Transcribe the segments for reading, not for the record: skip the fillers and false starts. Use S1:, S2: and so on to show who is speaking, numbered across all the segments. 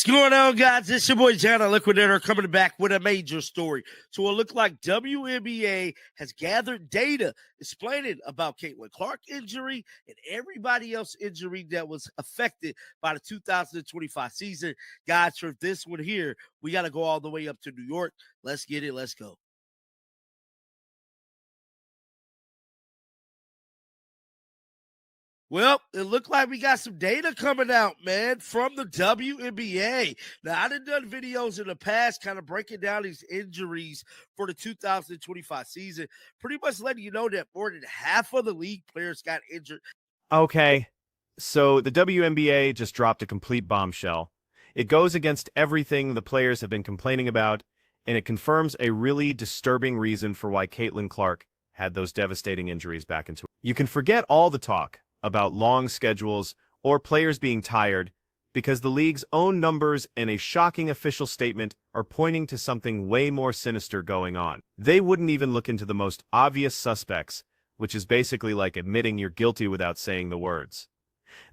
S1: What's going on, guys? It's your boy John, a Liquidator, coming back with a major story. So it looked like WNBA has gathered data explaining about Caitlin Clark injury and everybody else injury that was affected by the 2025 season. Guys, for this one here, we got to go all the way up to New York. Let's get it. Let's go. Well, it looked like we got some data coming out, man, from the WNBA. Now, I done videos in the past kind of breaking down these injuries for the 2025 season, pretty much letting you know that more than half of the league players got injured.
S2: Okay, so the WNBA just dropped a complete bombshell. It goes against everything the players have been complaining about, and it confirms a really disturbing reason for why Caitlin Clark had those devastating injuries back into it. You can forget all the talk about long schedules or players being tired, because the league's own numbers and a shocking official statement are pointing to something way more sinister going on. They wouldn't even look into the most obvious suspects, which is basically like admitting you're guilty without saying the words.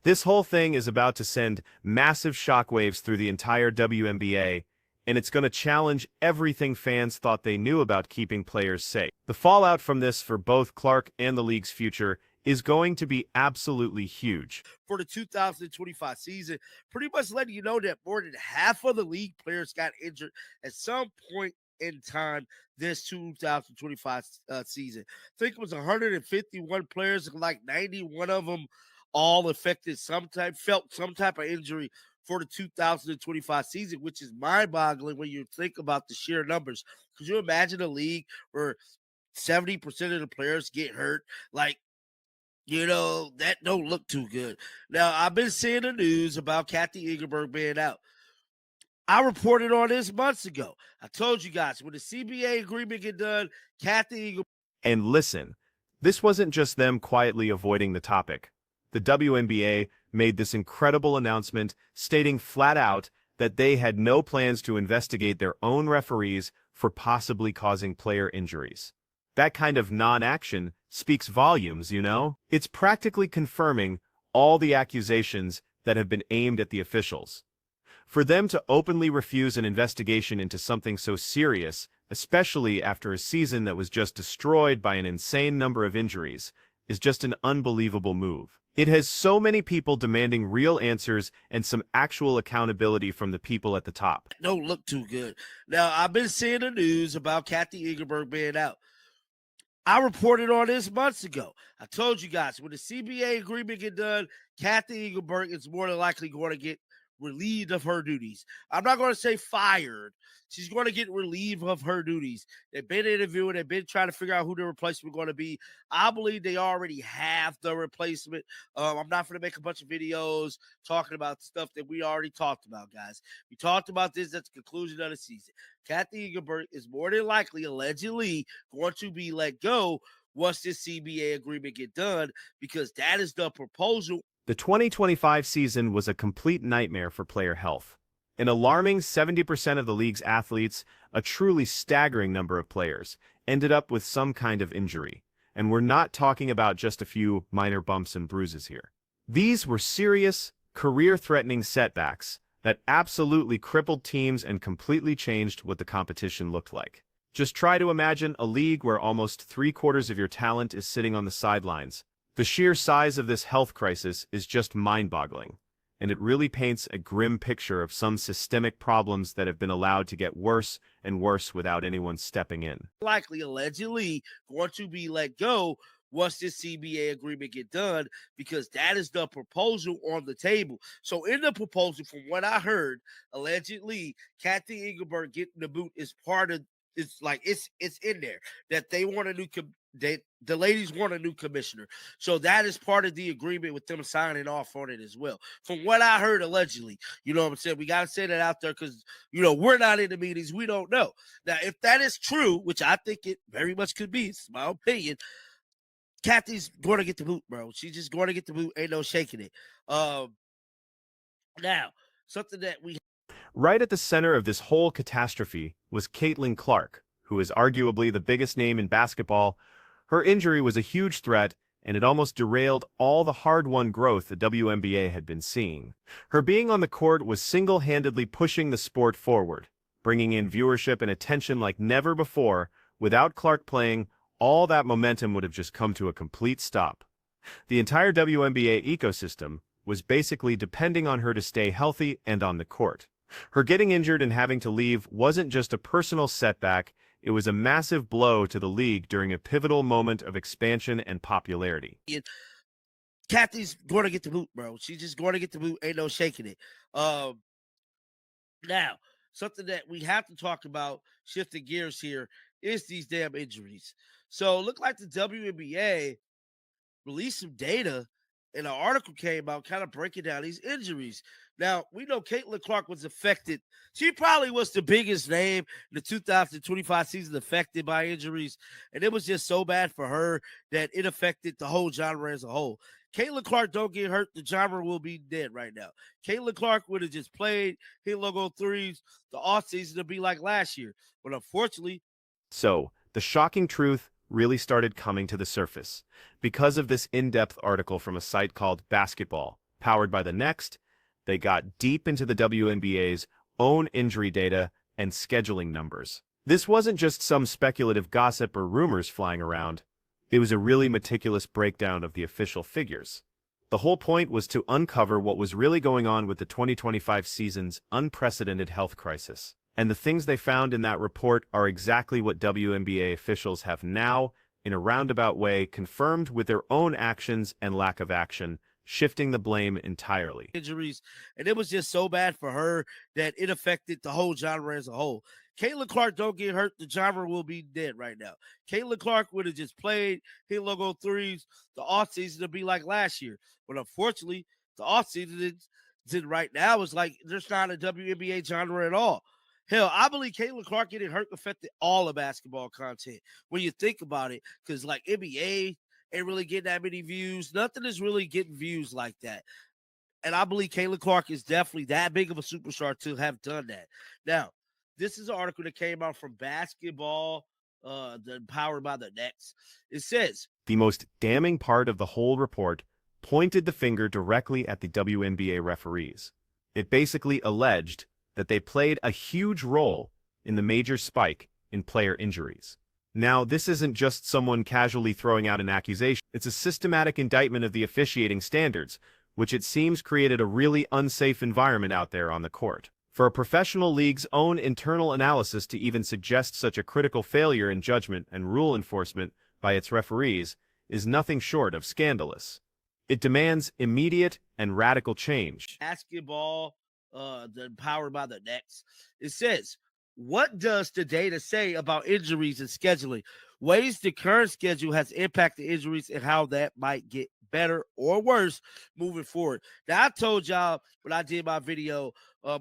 S2: This whole thing is about to send massive shockwaves through the entire WNBA, and it's going to challenge everything fans thought they knew about keeping players safe. The fallout from this for both Clark and the league's future is going to be absolutely huge.
S1: For the 2025 season, pretty much letting you know that more than half of the league players got injured at some point in time this 2025 season. I think it was 151 players, like 91 of them all affected felt some type of injury for the 2025 season, which is mind-boggling when you think about the sheer numbers. Could you imagine a league where 70% of the players get hurt? Like, that don't look too good. Now, I've been seeing the news about Cathy Engelbert being out. I reported on this months ago. I told you guys, when the CBA agreement get done, Cathy Engelbert.
S2: And listen, this wasn't just them quietly avoiding the topic. The WNBA made this incredible announcement stating flat out that they had no plans to investigate their own referees for possibly causing player injuries. That kind of non-action speaks volumes, you know? It's practically confirming all the accusations that have been aimed at the officials. For them to openly refuse an investigation into something so serious, especially after a season that was just destroyed by an insane number of injuries, is just an unbelievable move. It has so many people demanding real answers and some actual accountability from the people at the top.
S1: Don't look too good. Now, I've been seeing the news about Cathy Engelbert being out. I reported on this months ago. I told you guys, when the CBA agreement get done, Cathy Engelbert is more than likely going to get relieved of her duties. I'm not going to say fired. She's going to get relieved of her duties. They've been interviewing. They've been trying to figure out who the replacement is going to be. I believe they already have the replacement. I'm not going to make a bunch of videos talking about stuff that we already talked about, guys. We talked about this at the conclusion of the season. Cathy Engelbert is more than likely, allegedly, going to be let go once this CBA agreement get done, because that is the proposal.
S2: The 2025 season was a complete nightmare for player health. An alarming 70% of the league's athletes, a truly staggering number of players, ended up with some kind of injury. And we're not talking about just a few minor bumps and bruises here. These were serious, career-threatening setbacks that absolutely crippled teams and completely changed what the competition looked like. Just try to imagine a league where almost 3/4 of your talent is sitting on the sidelines. The sheer size of this health crisis is just mind-boggling, and it really paints a grim picture of some systemic problems that have been allowed to get worse and worse without anyone stepping in.
S1: Likely, allegedly, going to be let go once this CBA agreement get done, because that is the proposal on the table. So in the proposal, from what I heard, allegedly, Cathy Engelbert getting the boot is part of. It's in there that they want a new the ladies want a new commissioner. So that is part of the agreement with them signing off on it as well. From what I heard, allegedly, you know what I'm saying? We got to say that out there because, we're not in the meetings. We don't know. Now, if that is true, which I think it very much could be, it's my opinion, Cathy's going to get the boot, bro. She's just going to get the boot. Ain't no shaking it. Now, something that we...
S2: Right at the center of this whole catastrophe was Caitlin Clark, who is arguably the biggest name in basketball. Her injury was a huge threat, and it almost derailed all the hard-won growth the WNBA had been seeing. Her being on the court was single-handedly pushing the sport forward, bringing in viewership and attention like never before. Without Clark playing, all that momentum would have just come to a complete stop. The entire WNBA ecosystem was basically depending on her to stay healthy and on the court. Her getting injured and having to leave wasn't just a personal setback, it was a massive blow to the league during a pivotal moment of expansion and popularity.
S1: Cathy's going to get the boot, bro. She's just going to get the boot. Ain't no shaking it. Now, something that we have to talk about, shifting gears here, is these damn injuries. So it looked like the WNBA released some data and an article came out kind of breaking down these injuries. Now, we know Caitlin Clark was affected. She probably was the biggest name in the 2025 season affected by injuries. And it was just so bad for her that it affected the whole genre as a whole. Caitlin Clark don't get hurt, the genre will be dead right now. Caitlin Clark would have just played, hit logo threes, the offseason to be like last year. But unfortunately,
S2: So, the shocking truth really started coming to the surface. Because of this in-depth article from a site called Basketball, powered by The Next, they got deep into the WNBA's own injury data and scheduling numbers. This wasn't just some speculative gossip or rumors flying around. It was a really meticulous breakdown of the official figures. The whole point was to uncover what was really going on with the 2025 season's unprecedented health crisis. And the things they found in that report are exactly what WNBA officials have now, in a roundabout way, confirmed with their own actions and lack of action, shifting the blame entirely.
S1: Injuries, and it was just so bad for her that it affected the whole genre as a whole. Caitlin Clark don't get hurt, the genre will be dead right now. Caitlin Clark would have just played, hit logo threes, the offseason to be like last year. But unfortunately, the offseason right now is like there's not a WNBA genre at all. Hell, I believe Caitlin Clark getting hurt affected all of basketball content when you think about it, because like NBA ain't really getting that many views. Nothing is really getting views like that. And I believe Caitlin Clark is definitely that big of a superstar to have done that. Now, this is an article that came out from Basketball, powered by the Next. It says,
S2: the most damning part of the whole report pointed the finger directly at the WNBA referees. It basically alleged that they played a huge role in the major spike in player injuries. Now, this isn't just someone casually throwing out an accusation. It's a systematic indictment of the officiating standards, which it seems created a really unsafe environment out there on the court. For a professional league's own internal analysis to even suggest such a critical failure in judgment and rule enforcement by its referees is nothing short of scandalous. It demands immediate and radical change.
S1: Basketball, powered by the Next. It says, what does the data say about injuries and scheduling? Ways the current schedule has impacted injuries and how that might get better or worse moving forward. Now, I told y'all when I did my video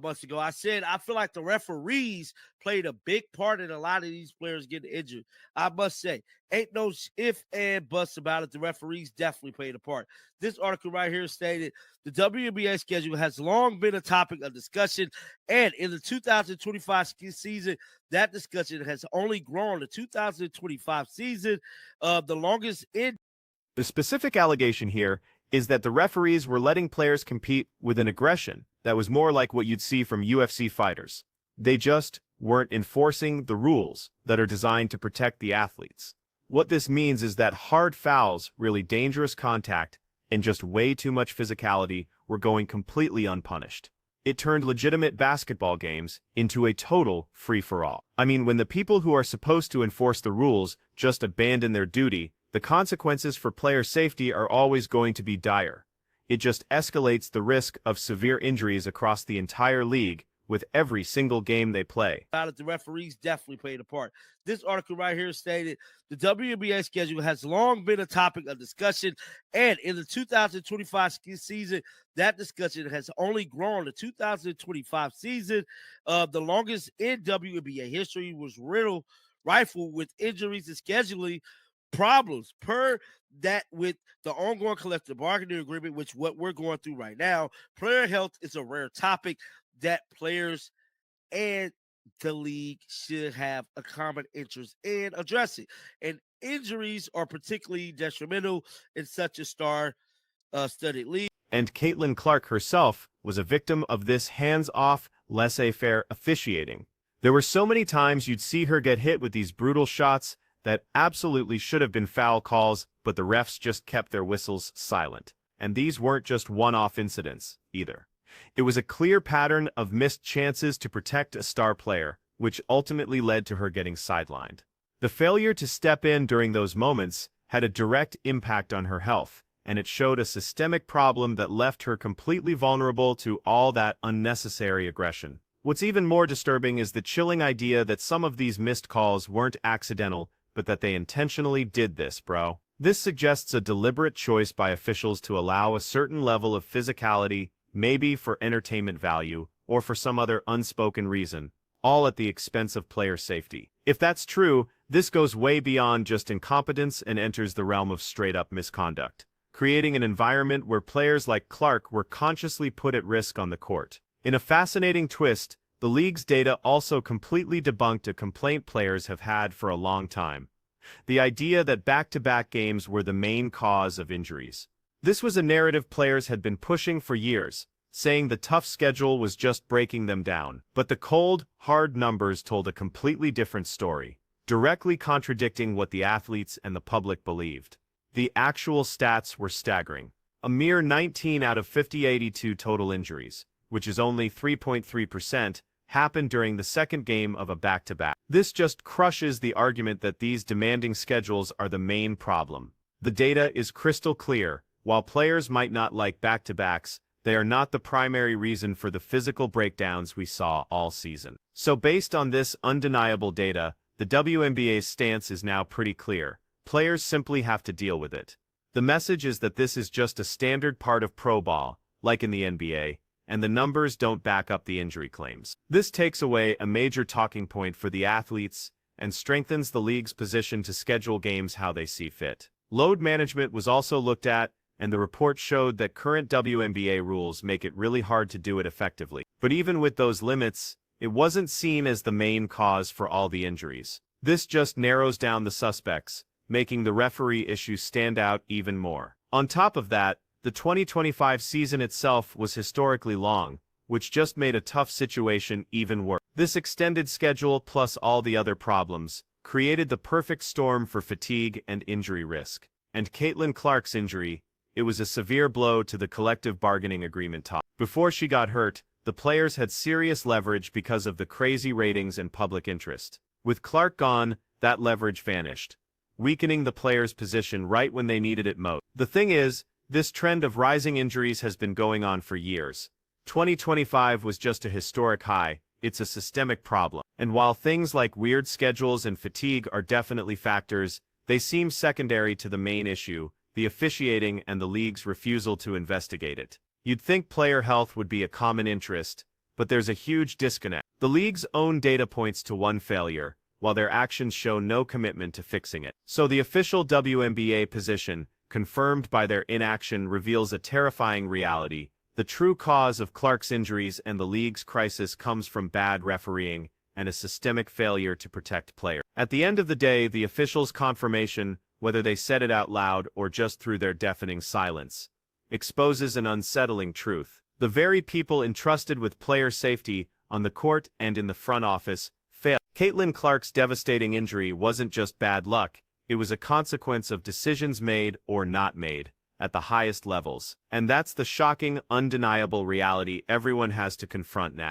S1: months ago, I said I feel like the referees played a big part in a lot of these players getting injured. I must say, ain't no if and buts about it. The referees definitely played a part. This article right here stated the WNBA schedule has long been a topic of discussion, and in the 2025 season, that discussion has only grown. The 2025 season, the longest in.
S2: The specific allegation here is that the referees were letting players compete with an aggression that was more like what you'd see from UFC fighters. They just weren't enforcing the rules that are designed to protect the athletes. What this means is that hard fouls, really dangerous contact, and just way too much physicality were going completely unpunished. It turned legitimate basketball games into a total free-for-all. I mean, when the people who are supposed to enforce the rules just abandon their duty, the consequences for player safety are always going to be dire. It just escalates the risk of severe injuries across the entire league with every single game they play.
S1: The referees definitely played a part. This article right here stated the WNBA schedule has long been a topic of discussion, and in the 2025 season, that discussion has only grown. The 2025 season, the longest in WNBA history, was rifled with injuries and scheduling problems. Per that, with the ongoing collective bargaining agreement, which what we're going through right now, player health is a rare topic that players and the league should have a common interest in addressing. And injuries are particularly detrimental in such a star-studded league.
S2: And Caitlin Clark herself was a victim of this hands-off, laissez-faire officiating. There were so many times you'd see her get hit with these brutal shots that absolutely should have been foul calls, but the refs just kept their whistles silent. And these weren't just one-off incidents, either. It was a clear pattern of missed chances to protect a star player, which ultimately led to her getting sidelined. The failure to step in during those moments had a direct impact on her health, and it showed a systemic problem that left her completely vulnerable to all that unnecessary aggression. What's even more disturbing is the chilling idea that some of these missed calls weren't accidental, but that they intentionally did this, bro. This suggests a deliberate choice by officials to allow a certain level of physicality, maybe for entertainment value, or for some other unspoken reason, all at the expense of player safety. If that's true, this goes way beyond just incompetence and enters the realm of straight-up misconduct, creating an environment where players like Clark were consciously put at risk on the court. In a fascinating twist, the league's data also completely debunked a complaint players have had for a long time: the idea that back-to-back games were the main cause of injuries. This was a narrative players had been pushing for years, saying the tough schedule was just breaking them down. But the cold, hard numbers told a completely different story, directly contradicting what the athletes and the public believed. The actual stats were staggering. A mere 19 out of 82 total injuries, which is only 3.3%, happened during the second game of a back-to-back. This just crushes the argument that these demanding schedules are the main problem. The data is crystal clear. While players might not like back-to-backs, they are not the primary reason for the physical breakdowns we saw all season. So based on this undeniable data, the WNBA's stance is now pretty clear. Players simply have to deal with it. The message is that this is just a standard part of pro ball, like in the NBA, and the numbers don't back up the injury claims. This takes away a major talking point for the athletes and strengthens the league's position to schedule games how they see fit. Load management was also looked at, and the report showed that current WNBA rules make it really hard to do it effectively. But even with those limits, it wasn't seen as the main cause for all the injuries. This just narrows down the suspects, making the referee issue stand out even more. On top of that, the 2025 season itself was historically long, which just made a tough situation even worse. This extended schedule plus all the other problems created the perfect storm for fatigue and injury risk. And Caitlin Clark's injury, it was a severe blow to the collective bargaining agreement talk. Before she got hurt, the players had serious leverage because of the crazy ratings and public interest. With Clark gone, that leverage vanished, weakening the players' position right when they needed it most. The thing is, this trend of rising injuries has been going on for years. 2025 was just a historic high. It's a systemic problem. And while things like weird schedules and fatigue are definitely factors, they seem secondary to the main issue: the officiating and the league's refusal to investigate it. You'd think player health would be a common interest, but there's a huge disconnect. The league's own data points to one failure, while their actions show no commitment to fixing it. So the official WNBA position, confirmed by their inaction, reveals a terrifying reality. The true cause of Clark's injuries and the league's crisis comes from bad refereeing and a systemic failure to protect players. At the end of the day, the officials' confirmation, whether they said it out loud or just through their deafening silence, exposes an unsettling truth. The very people entrusted with player safety on the court and in the front office failed. Caitlin Clark's devastating injury wasn't just bad luck, it was a consequence of decisions made or not made at the highest levels. And that's the shocking, undeniable reality everyone has to confront now.